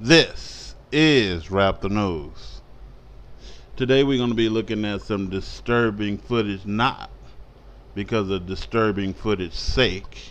This is Wrap the News. Today we're going to be looking at some disturbing footage, not because of disturbing footage sake.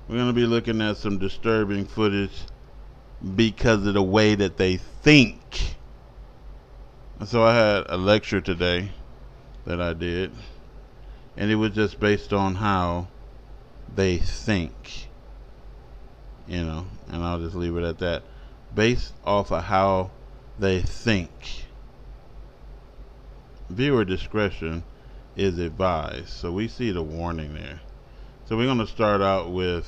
We're going to be looking at some disturbing footage because of the way that they think. And so I had a lecture today that I did, and it was just based on how they think, and I'll just leave it at that. Based off of how they think. Viewer discretion is advised. So we see the warning there. So we're going to start out with,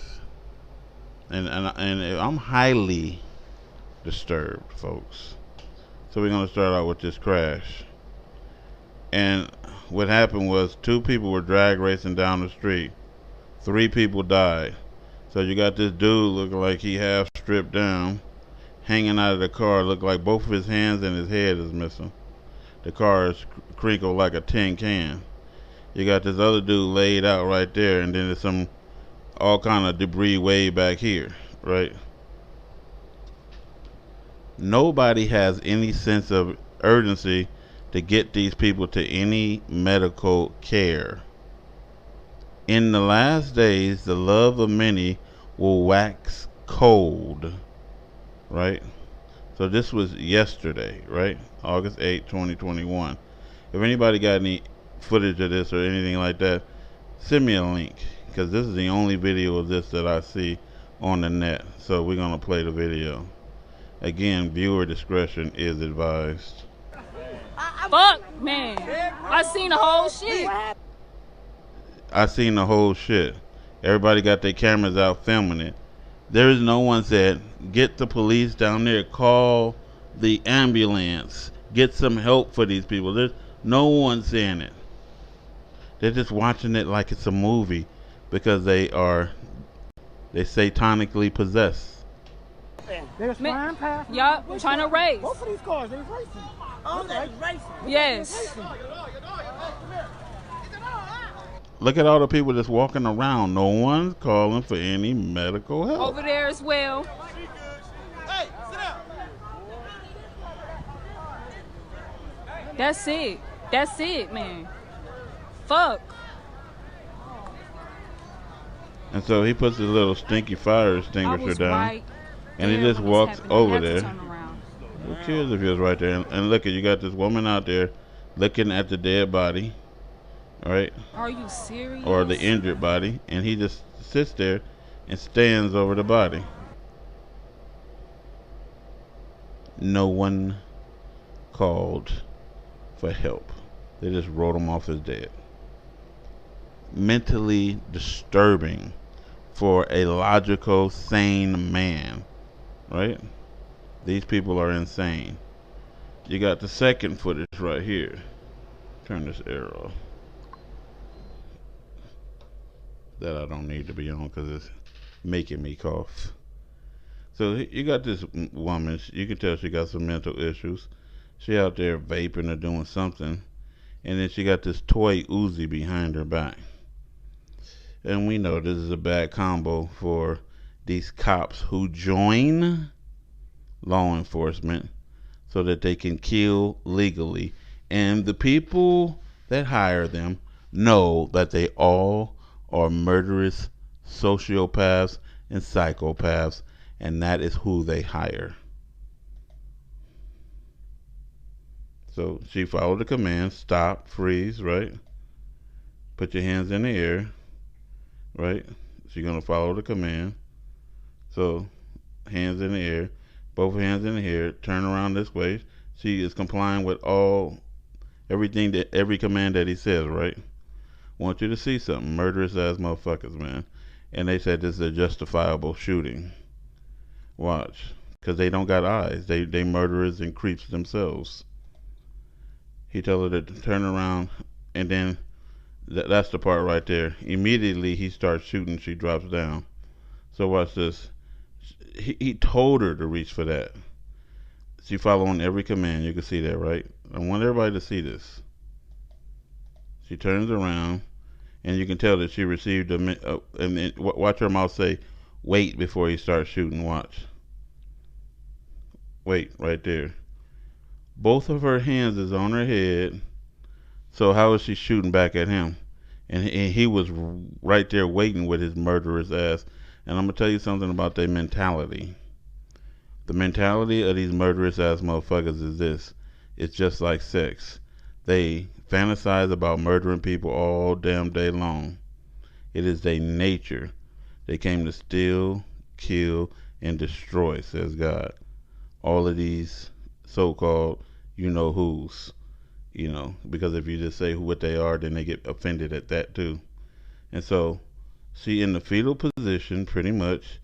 and I'm highly disturbed, folks. So we're going to start out with this crash. And what happened was 2 people were drag racing down the street. 3 people died. So you got this dude looking like he half stripped down, hanging out of the car, look like both of his hands and his head is missing. The car is crinkled like a tin can. You got this other dude laid out right there, and then there's some all kind of debris way back here, right? Nobody has any sense of urgency to get these people to any medical care. In the last days, the love of many will wax cold, right? So this was yesterday, right? August 8, 2021. If anybody got any footage of this or anything like that, send me a link, because this is the only video of this that I see on the net. So we're going to play the video. Again, viewer discretion is advised. Fuck, man. I seen the whole shit. I seen the whole shit. Everybody got their cameras out filming it. There is no one said, get the police down there, call the ambulance, get some help for these people. There's no one saying it. They're just watching it like it's a movie because they satanically possessed. They was flying past. Yup, trying to race. Both of these cars, they was racing. Oh, they was racing. Yes. Look at all the people that's walking around. No one's calling for any medical help. Over there as well. Hey, sit down. That's it. That's it, man. Fuck. And so he puts his little stinky fire I extinguisher was down, right and he there just when this walks happened. I over had to there. turn around. Who cares if he was right there? And look, you got this woman out there looking at the dead body, right? Are you serious? Or the injured body, and he just sits there and stands over the body. No one called for help. They just wrote him off as dead. Mentally disturbing for a logical, sane man, right? These people are insane. You got the second footage right here. Turn this arrow that I don't need to be on because it's making me cough. So you got this woman. You can tell she got some mental issues. She out there vaping or doing something, and then she got this toy Uzi behind her back. And we know this is a bad combo for these cops who join law enforcement so that they can kill legally. And the people that hire them know that they all are murderous sociopaths and psychopaths, and that is who they hire. So she followed the command, stop, freeze, right? Put your hands in the air, right? She's going to follow the command. So hands in the air, both hands in the air, turn around this way. She is complying with every command that he says, right? Want you to see something. Murderous ass motherfuckers, man. And they said this is a justifiable shooting. Watch. Because they don't got eyes. They murderers and creeps themselves. He told her to turn around, and then that's the part right there. Immediately he starts shooting. She drops down. So watch this. He told her to reach for that. She following every command. You can see that, right? I want everybody to see this. She turns around, and you can tell that she received and then watch her mouth say, "Wait," before he starts shooting. Watch. Wait, right there. Both of her hands is on her head. So how is she shooting back at him? And he was right there waiting with his murderous ass. And I'm gonna tell you something about their mentality. The mentality of these murderous ass motherfuckers is this. It's just like sex. They fantasize about murdering people all damn day long. It is their nature. They came to steal, kill, and destroy, says God. All of these so-called you-know-whos, because if you just say what they are, then they get offended at that too. And so, she in the fetal position, pretty much.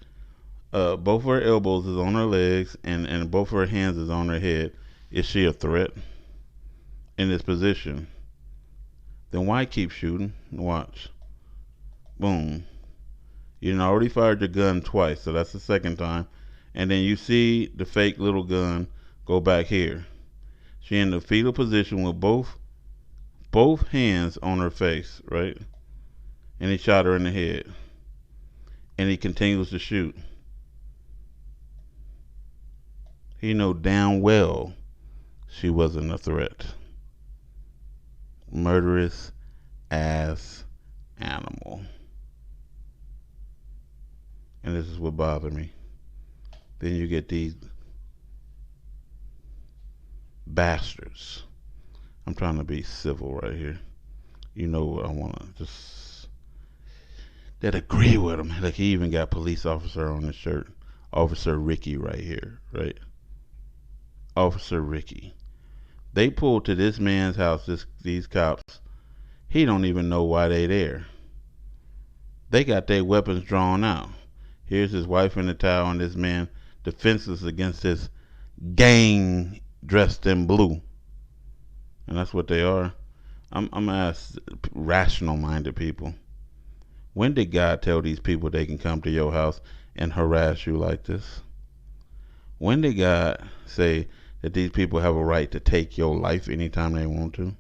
Both of her elbows is on her legs, and both of her hands is on her head. Is she a threat in this position? Then why keep shooting? Watch. Boom. You already fired your gun twice, so that's the second time. And then you see the fake little gun go back here. She in the fetal position with both hands on her face, right? And he shot her in the head. And he continues to shoot. He know damn well she wasn't a threat. Murderous ass animal. And this is what bothered me. Then you get these bastards. I'm trying to be civil right here. You know what I want to just... that agree with him. Like he even got police officer on his shirt. Officer Ricky right here, right? Officer Ricky. They pulled to this man's house, these cops. He don't even know why they there. They got their weapons drawn out. Here's his wife in the towel and this man defenseless against this gang dressed in blue. And that's what they are. I'm asked rational-minded people. When did God tell these people they can come to your house and harass you like this? When did God say that these people have a right to take your life anytime they want to?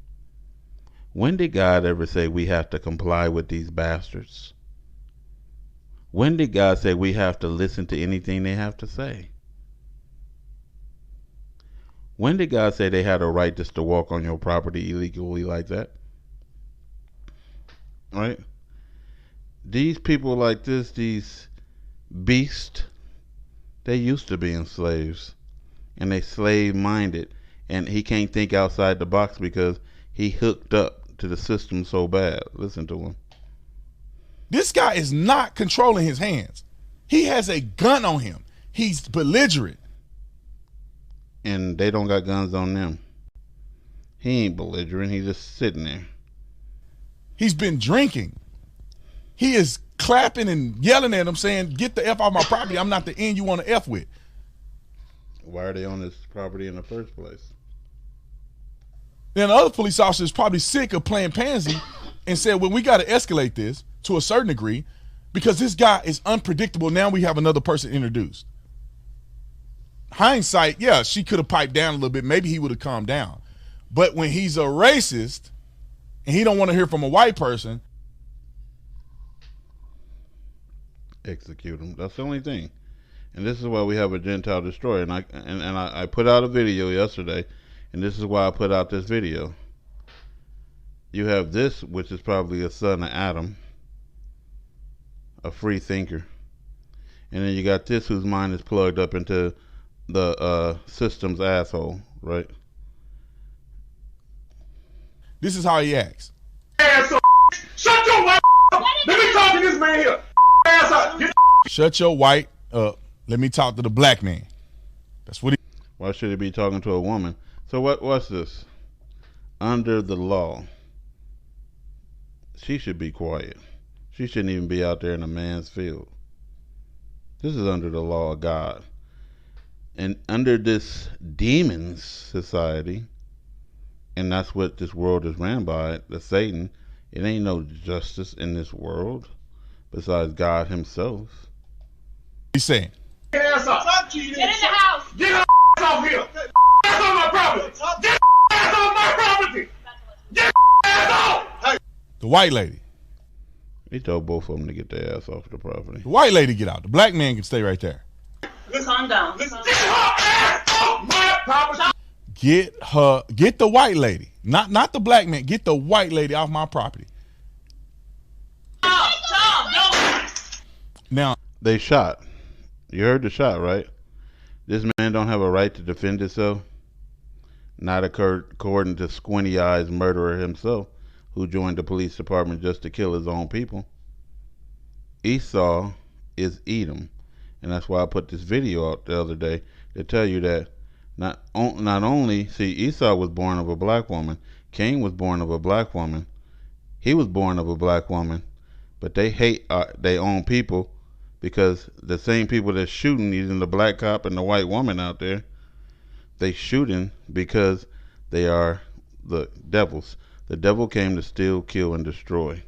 When did God ever say we have to comply with these bastards? When did God say we have to listen to anything they have to say? When did God say they had a right just to walk on your property illegally like that? Right? These people like this, these beasts, they used to being slaves. And they slave-minded. And he can't think outside the box because he hooked up to the system so bad. Listen to him. This guy is not controlling his hands. He has a gun on him. He's belligerent. And they don't got guns on them. He ain't belligerent. He's just sitting there. He's been drinking. He is clapping and yelling at him saying, get the F off my property. I'm not the end you want to F with. Why are they on this property in the first place? Then the other police officer is probably sick of playing pansy and said, well, we got to escalate this to a certain degree because this guy is unpredictable. Now we have another person introduced. Hindsight, yeah, she could have piped down a little bit. Maybe he would have calmed down. But when he's a racist and he don't want to hear from a white person, execute him. That's the only thing. And this is why we have a Gentile destroyer. And I put out a video yesterday, and this is why I put out this video. You have this, which is probably a son of Adam, a free thinker. And then you got this whose mind is plugged up into the system's asshole, right? This is how he acts. Asshole. Shut your white up. Let me talk to this man here. Asshole. Shut your white up. Let me talk to the black man. That's what he... Why should he be talking to a woman? So what's this? Under the law, she should be quiet. She shouldn't even be out there in a man's field. This is under the law of God. And under this demons society, and that's what this world is ran by, the Satan, it ain't no justice in this world besides God himself. He's saying, Get ass Get in the house. Get her ass off here. Ass on my property. Get ass on my property. Get ass off. Hey. the white lady. He told both of them to get their ass off the property. The white lady get out. The black man can stay right there. Calm down. Get her ass off Get the white lady, not the black man. Get the white lady off my property. Now they shot. You heard the shot, right? This man don't have a right to defend himself. Not according to Squinty Eyes murderer himself, who joined the police department just to kill his own people. Esau is Edom, and that's why I put this video out the other day to tell you that not only, see, Esau was born of a black woman, Cain was born of a black woman, he was born of a black woman, but they hate their own people because the same people that's shooting, even the black cop and the white woman out there, they shooting because they are the devils. The devil came to steal, kill, and destroy.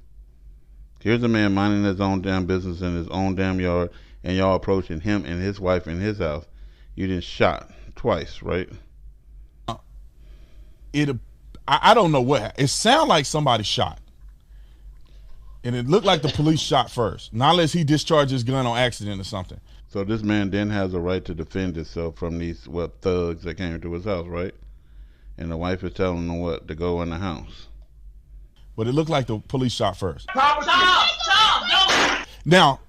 Here's a man minding his own damn business in his own damn yard, and y'all approaching him and his wife in his house. You done shot twice, right? I don't know what. It sounded like somebody shot. And it looked like the police shot first. Not unless he discharged his gun on accident or something. So this man then has a right to defend himself from these thugs that came to his house, right? And the wife is telling him what? To go in the house. But it looked like the police shot first. Now,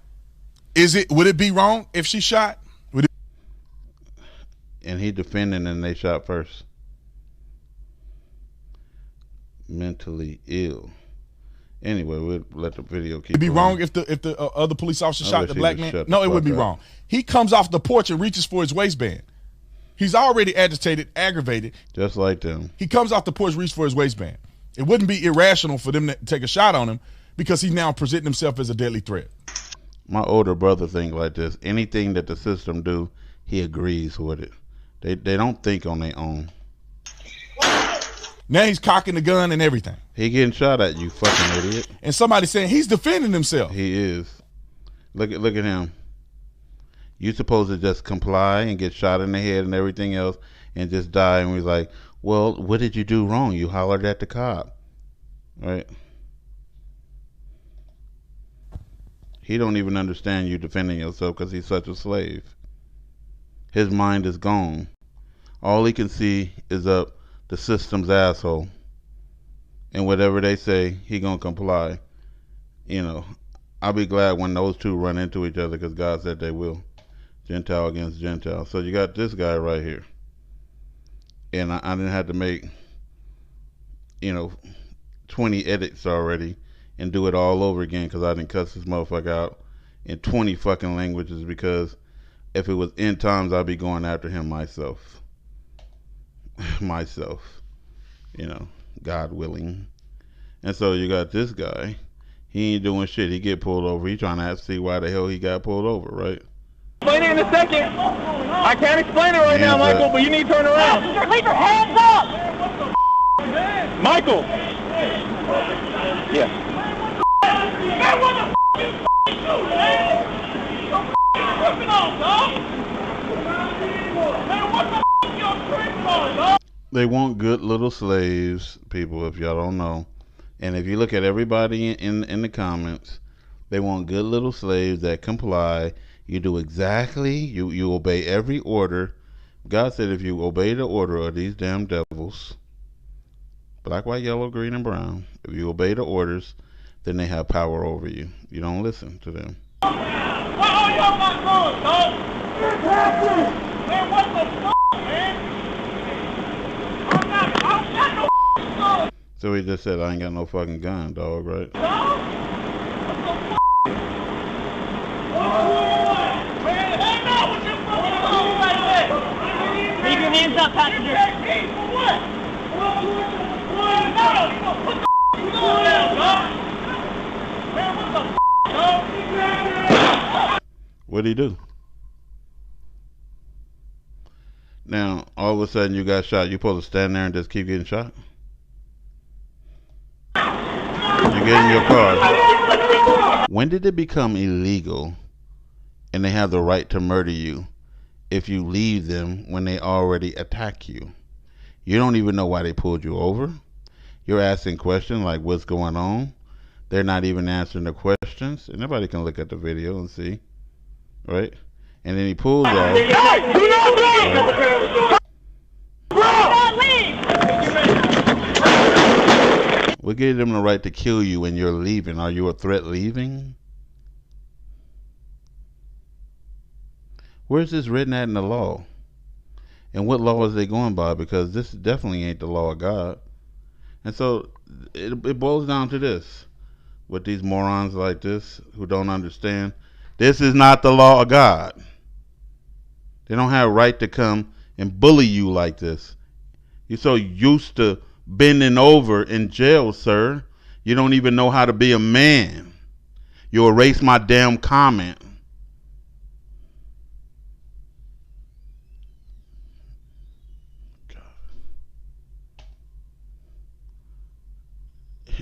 would it be wrong if she shot? And he defending and they shot first. Mentally ill. Anyway, we'll let the video keep. It'd be going. wrong if the other police officer shot the black man. No, it would be up. wrong. He comes off the porch and reaches for his waistband. He's already agitated, aggravated. Just like them. He comes off the porch, reaches for his waistband. It wouldn't be irrational for them to take a shot on him because he's now presenting himself as a deadly threat. My older brother think like this. Anything that the system do, he agrees with it. They don't think on their own. Now he's cocking the gun and everything. He getting shot at, you fucking idiot. And somebody saying he's defending himself. He is. Look at him. You supposed to just comply and get shot in the head and everything else and just die. And we're like, well, what did you do wrong? You hollered at the cop, right? He don't even understand you defending yourself because he's such a slave. His mind is gone. All he can see is up the system's asshole, and whatever they say, he gonna comply. You know, I'll be glad when those two run into each other because God said they will. Gentile against Gentile. So you got this guy right here, and I didn't have to make 20 edits already and do it all over again because I didn't cuss this motherfucker out in 20 fucking languages, because if it was end times, I'd be going after him myself, God willing. And so you got this guy, he ain't doing shit. He get pulled over. He trying to see why the hell he got pulled over, right? Explain it in a second. I can't explain it right now, Michael, but you need to turn around. Leave your hands up! Michael! Yeah. Man, what the you do, man? You're tripping on, dog! Man, what the you're tripping on, dog? They want good little slaves, people, if y'all don't know. And if you look at everybody in the comments, they want good little slaves that comply. You do exactly, you obey every order. God said if you obey the order of these damn devils, black, white, yellow, green, and brown, if you obey the orders, then they have power over you. You don't listen to them. Why are y'all not going, dog? Man, what the fuck, man? I don't got no gun. So he just said, I ain't got no fucking gun, dog, right? Dog? Man, hang on with your fucking gun like that. Leave your hands up, passenger. For what? No, put the gun down, dog. Man, what the dog? What'd he do? Now, all of a sudden you got shot. You supposed to stand there and just keep getting shot? You get in your car. When did it become illegal and they have the right to murder you if you leave them when they already attack you? You don't even know why they pulled you over. You're asking questions like, what's going on? They're not even answering the questions. And nobody can look at the video and see, right? And then he pulls off. Hey, do not move! Bro! What gave them the right to kill you when you're leaving? Are you a threat leaving? Where's this written at in the law? And what law is they going by? Because this definitely ain't the law of God. And so it boils down to this. With these morons like this who don't understand, this is not the law of God. They don't have a right to come and bully you like this. You're so used to bending over in jail, sir. You don't even know how to be a man. You erase my damn comment. God.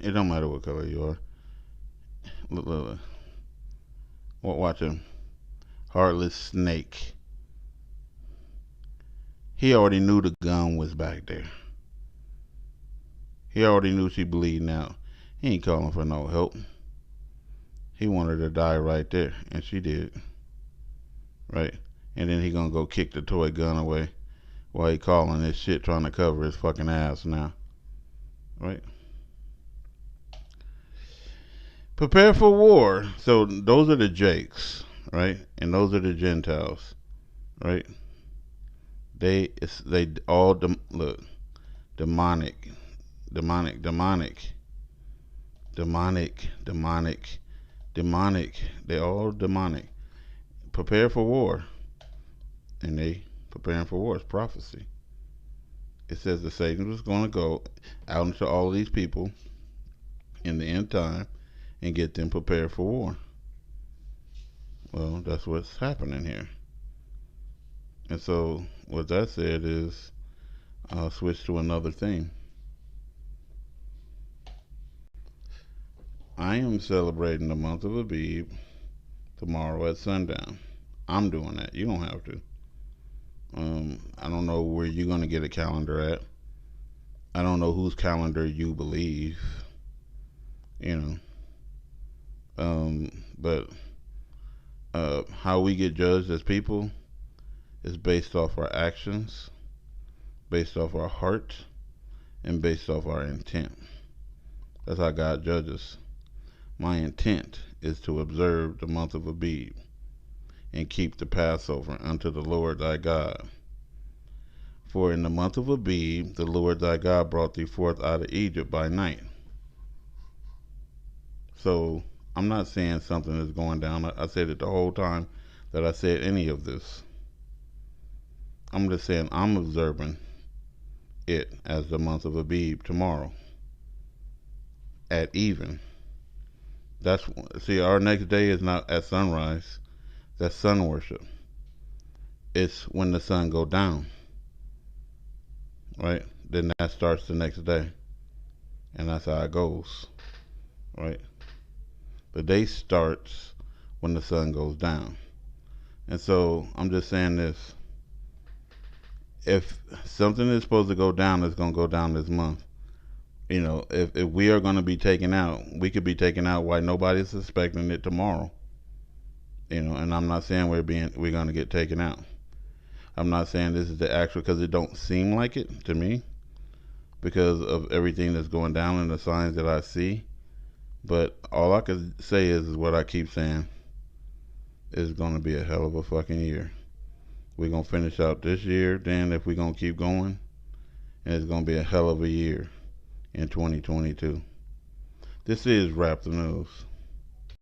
It don't matter what color you are. Look. Watch him. Heartless snake. He already knew the gun was back there. He already knew she bleeding out. He ain't calling for no help. He wanted her to die right there, and she did. Right? And then he gonna go kick the toy gun away while he calling this shit trying to cover his fucking ass now. Right? Prepare for war. So those are the Jakes, right? And those are the Gentiles, right? They all look demonic. They all demonic. Prepare for war, and they preparing for war. It's prophecy. It says that Satan was going to go out into all of these people in the end time and get them prepared for war. Well, that's what's happening here. And so, what that said is, I'll switch to another thing. I am celebrating the month of Abib tomorrow at sundown. I'm doing that. You don't have to. I don't know where you're going to get a calendar at. I don't know whose calendar you believe. You know. But how we get judged as people is based off our actions, based off our heart, and based off our intent. That's how God judges. My intent is to observe the month of Abib and keep the Passover unto the Lord thy God. For in the month of Abib, the Lord thy God brought thee forth out of Egypt by night. So, I'm not saying something is going down. I said it the whole time that I said any of this. I'm just saying I'm observing it as the month of Abib tomorrow at even. See, our next day is not at sunrise. That's sun worship. It's when the sun go down, right? Then that starts the next day, and that's how it goes, right? The day starts when the sun goes down. And so I'm just saying this. If something is supposed to go down, it's going to go down this month. You know, if we are going to be taken out, we could be taken out while nobody's suspecting it tomorrow. You know, and I'm not saying we're going to get taken out. I'm not saying this is the actual, because it don't seem like it to me because of everything that's going down and the signs that I see. But all I could say is what I keep saying. It's going to be a hell of a fucking year. We're going to finish out this year, then if we're going to keep going, and it's going to be a hell of a year in 2022. This is Rap the News.